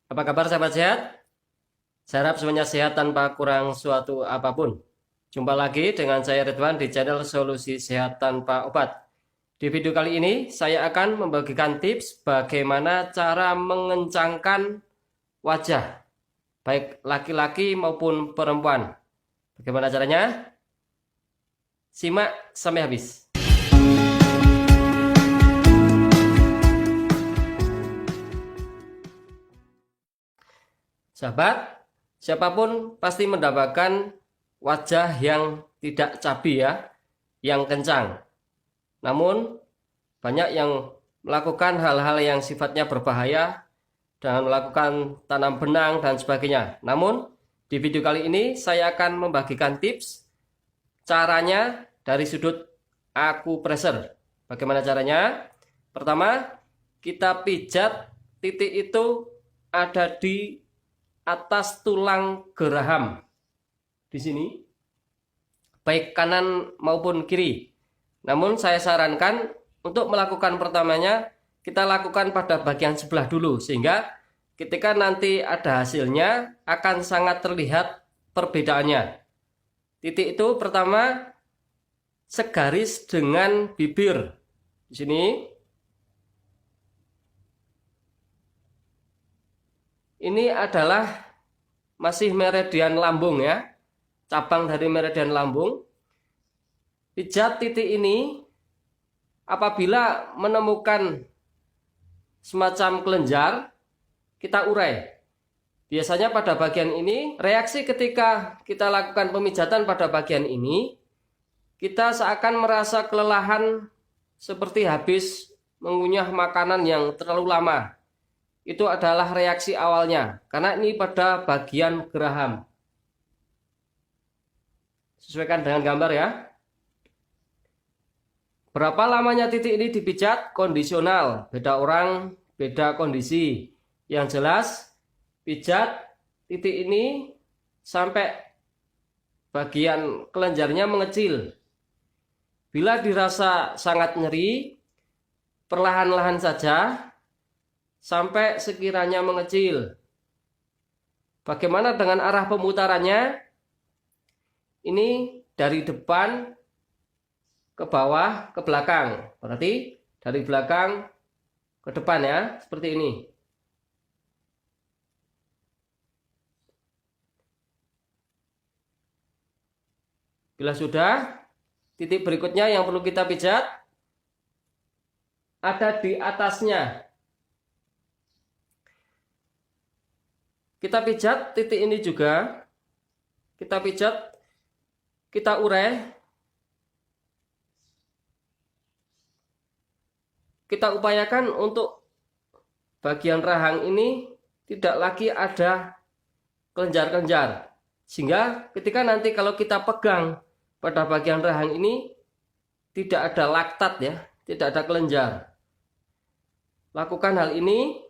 Apa kabar sahabat sehat? Saya harap semuanya sehat tanpa kurang suatu apapun. Jumpa lagi dengan saya Ridwan di channel Solusi Sehat Tanpa Obat. Di video kali ini saya akan membagikan tips bagaimana cara mengencangkan wajah, baik laki-laki maupun perempuan. Bagaimana caranya? Simak sampai habis. Sahabat, siapapun pasti mendapatkan wajah yang tidak cabi ya, yang kencang. Namun banyak yang melakukan hal-hal yang sifatnya berbahaya dan melakukan tanam benang dan sebagainya. Namun di video kali ini saya akan membagikan tips caranya dari sudut akupressure. Bagaimana caranya? Pertama, kita pijat titik itu ada di atas tulang geraham di sini, baik kanan maupun kiri. Namun saya sarankan untuk melakukan pertamanya kita lakukan pada bagian sebelah dulu, sehingga ketika nanti ada hasilnya akan sangat terlihat perbedaannya. Titik itu pertama segaris dengan bibir di sini. Ini adalah masih meridian lambung ya, cabang dari meridian lambung. Pijat titik ini apabila menemukan semacam kelenjar, kita urai. Biasanya pada bagian ini, reaksi ketika kita lakukan pemijatan pada bagian ini, kita seakan merasa kelelahan seperti habis mengunyah makanan yang terlalu lama. Itu adalah reaksi awalnya, karena ini pada bagian geraham. Sesuaikan dengan gambar ya. Berapa lamanya titik ini dipijat? Kondisional, beda orang, beda kondisi. Yang jelas, pijat titik ini sampai bagian kelenjarnya mengecil. Bila dirasa sangat nyeri, perlahan-lahan saja sampai sekiranya mengecil. Bagaimana dengan arah pemutarannya? Ini dari depan ke bawah ke belakang. Berarti dari belakang ke depan ya, seperti ini. Bila sudah, titik berikutnya yang perlu kita pijat ada di atasnya. Kita pijat titik ini juga, kita pijat, kita urai, kita upayakan untuk bagian rahang ini tidak lagi ada kelenjar-kelenjar, sehingga ketika nanti kalau kita pegang pada bagian rahang ini tidak ada laktat ya, tidak ada kelenjar. Lakukan hal ini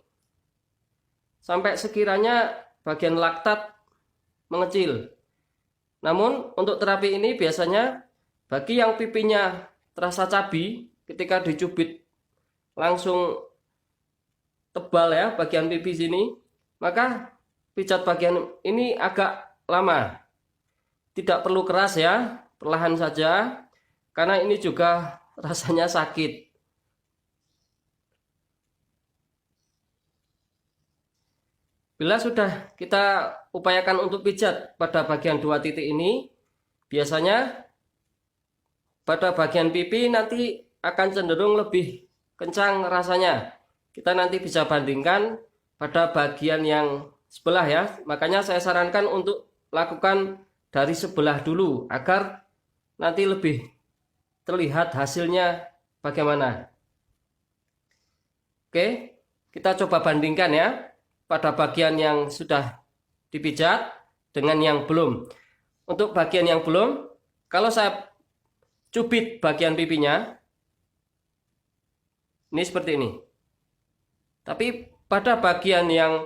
sampai sekiranya bagian laktat mengecil. Namun untuk terapi ini biasanya bagi yang pipinya terasa cabi, ketika dicubit langsung tebal ya bagian pipi sini, maka pijat bagian ini agak lama. Tidak perlu keras ya, perlahan saja, karena ini juga rasanya sakit. Bila sudah kita upayakan untuk pijat pada bagian dua titik ini, biasanya pada bagian pipi nanti akan cenderung lebih kencang rasanya. Kita nanti bisa bandingkan pada bagian yang sebelah ya. Makanya saya sarankan untuk lakukan dari sebelah dulu agar nanti lebih terlihat hasilnya bagaimana. Oke, kita coba bandingkan ya pada bagian yang sudah dipijat dengan yang belum. Untuk bagian yang belum, kalau saya cubit bagian pipinya, ini seperti ini. Tapi pada bagian yang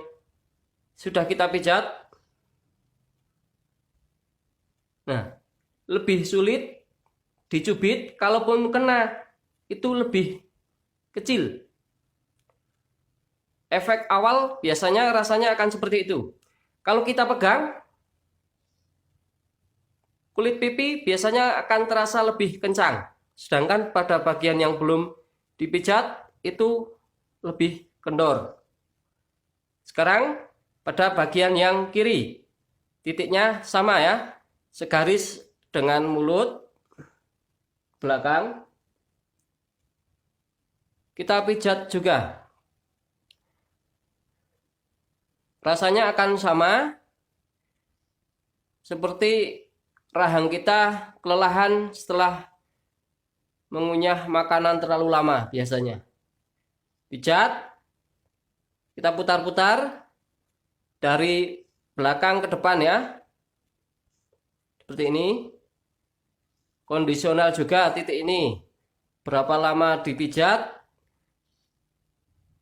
sudah kita pijat, nah, lebih sulit dicubit, kalaupun kena itu lebih kecil. efek awal biasanya rasanya akan seperti itu. Kalau kita pegang, kulit pipi biasanya akan terasa lebih kencang. Sedangkan pada bagian yang belum dipijat itu lebih kendor. Sekarang pada bagian yang kiri, titiknya sama ya, segaris dengan mulut belakang. Kita pijat juga. Rasanya akan sama seperti rahang kita kelelahan setelah mengunyah makanan terlalu lama biasanya. Pijat, kita putar-putar dari belakang ke depan ya. Seperti ini. Kondisional juga titik ini. Berapa lama dipijat?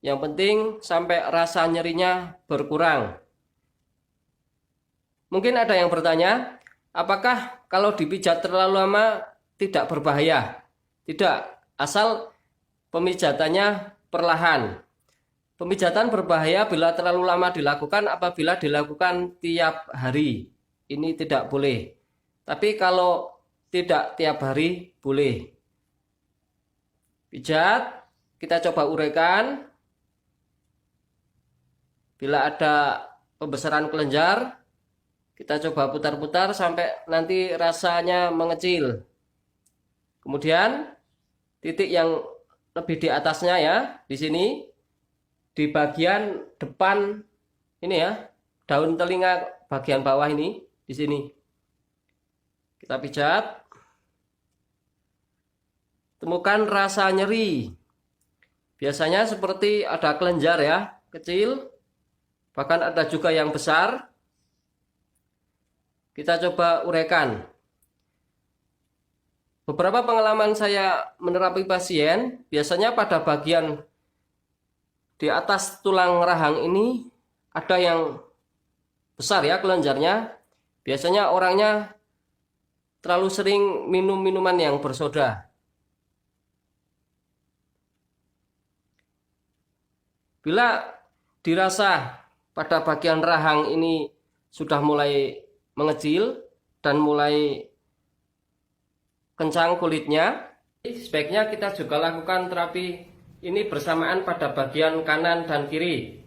Yang penting sampai rasa nyerinya berkurang. Mungkin ada yang bertanya, apakah kalau dipijat terlalu lama tidak berbahaya? Tidak, asal pemijatannya perlahan. Pemijatan berbahaya bila terlalu lama dilakukan apabila dilakukan tiap hari. Ini tidak boleh. Tapi kalau tidak tiap hari, boleh. Pijat, kita coba uraikan. Bila ada pembesaran kelenjar, kita coba putar-putar sampai nanti rasanya mengecil. Kemudian titik yang lebih di atasnya ya, di sini, di bagian depan ini ya, daun telinga bagian bawah ini, di sini. Kita pijat. Temukan rasa nyeri. Biasanya seperti ada kelenjar ya, kecil. Bahkan ada juga yang besar. Kita coba uraikan. Beberapa pengalaman saya menerapi pasien, biasanya pada bagian di atas tulang rahang ini ada yang besar ya kelenjarnya. Biasanya orangnya terlalu sering minum minuman yang bersoda. Bila dirasa pada bagian rahang ini sudah mulai mengecil dan mulai kencang kulitnya, sebaiknya kita juga lakukan terapi ini bersamaan pada bagian kanan dan kiri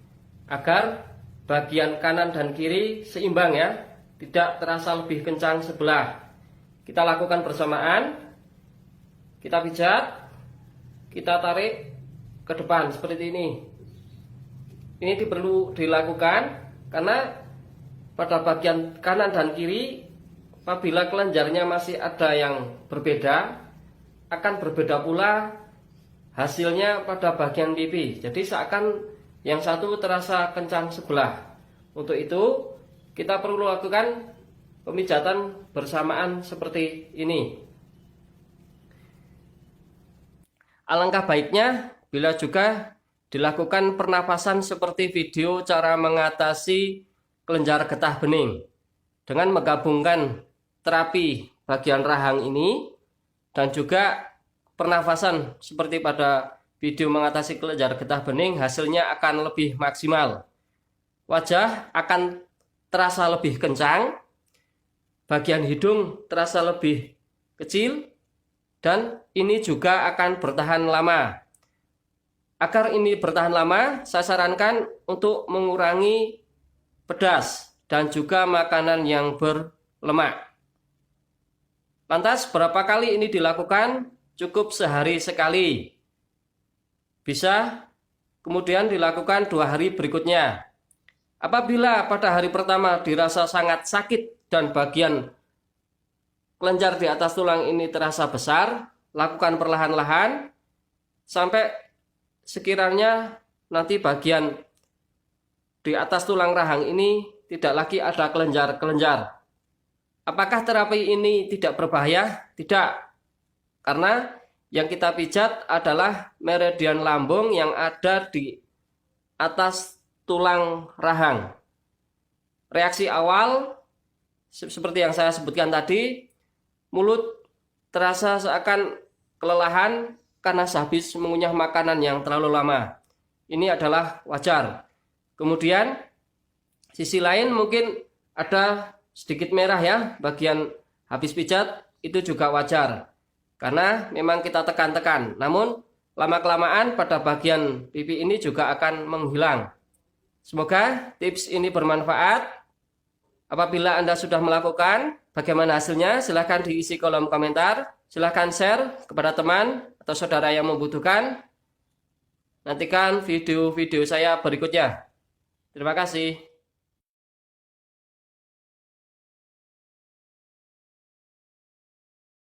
agar bagian kanan dan kiri seimbang ya, tidak terasa lebih kencang sebelah. Kita lakukan bersamaan, kita pijat, kita tarik ke depan seperti ini. Ini perlu dilakukan karena pada bagian kanan dan kiri apabila kelenjarnya masih ada yang berbeda, akan berbeda pula hasilnya pada bagian pipi. Jadi seakan yang satu terasa kencang sebelah. Untuk itu kita perlu lakukan pemijatan bersamaan seperti ini. Alangkah baiknya bila juga dilakukan pernapasan seperti video cara mengatasi kelenjar getah bening dengan menggabungkan terapi bagian rahang ini dan juga pernafasan seperti pada video mengatasi kelenjar getah bening, hasilnya akan lebih maksimal. Wajah akan terasa lebih kencang, bagian hidung terasa lebih kecil, dan ini juga akan bertahan lama. Agar ini bertahan lama, saya sarankan untuk mengurangi pedas dan juga makanan yang berlemak. Lantas berapa kali ini dilakukan? Cukup sehari sekali. Bisa kemudian dilakukan 2 hari berikutnya. Apabila pada hari pertama dirasa sangat sakit dan bagian kelenjar di atas tulang ini terasa besar, lakukan perlahan-lahan sampai sekiranya nanti bagian di atas tulang rahang ini tidak lagi ada kelenjar-kelenjar. Apakah terapi ini tidak berbahaya? Tidak. Karena yang kita pijat adalah meridian lambung yang ada di atas tulang rahang. Reaksi awal seperti yang saya sebutkan tadi, mulut terasa seakan kelelahan karena sehabis mengunyah makanan yang terlalu lama. ini adalah wajar. Kemudian sisi lain mungkin ada sedikit merah ya, bagian habis pijat itu juga wajar. Karena memang kita tekan-tekan. Namun lama-kelamaan pada bagian pipi ini juga akan menghilang. Semoga tips ini bermanfaat. Apabila Anda sudah melakukan, bagaimana hasilnya? Silahkan diisi kolom komentar. Silahkan share kepada teman atau saudara yang membutuhkan. Nantikan video-video saya berikutnya. Terima kasih.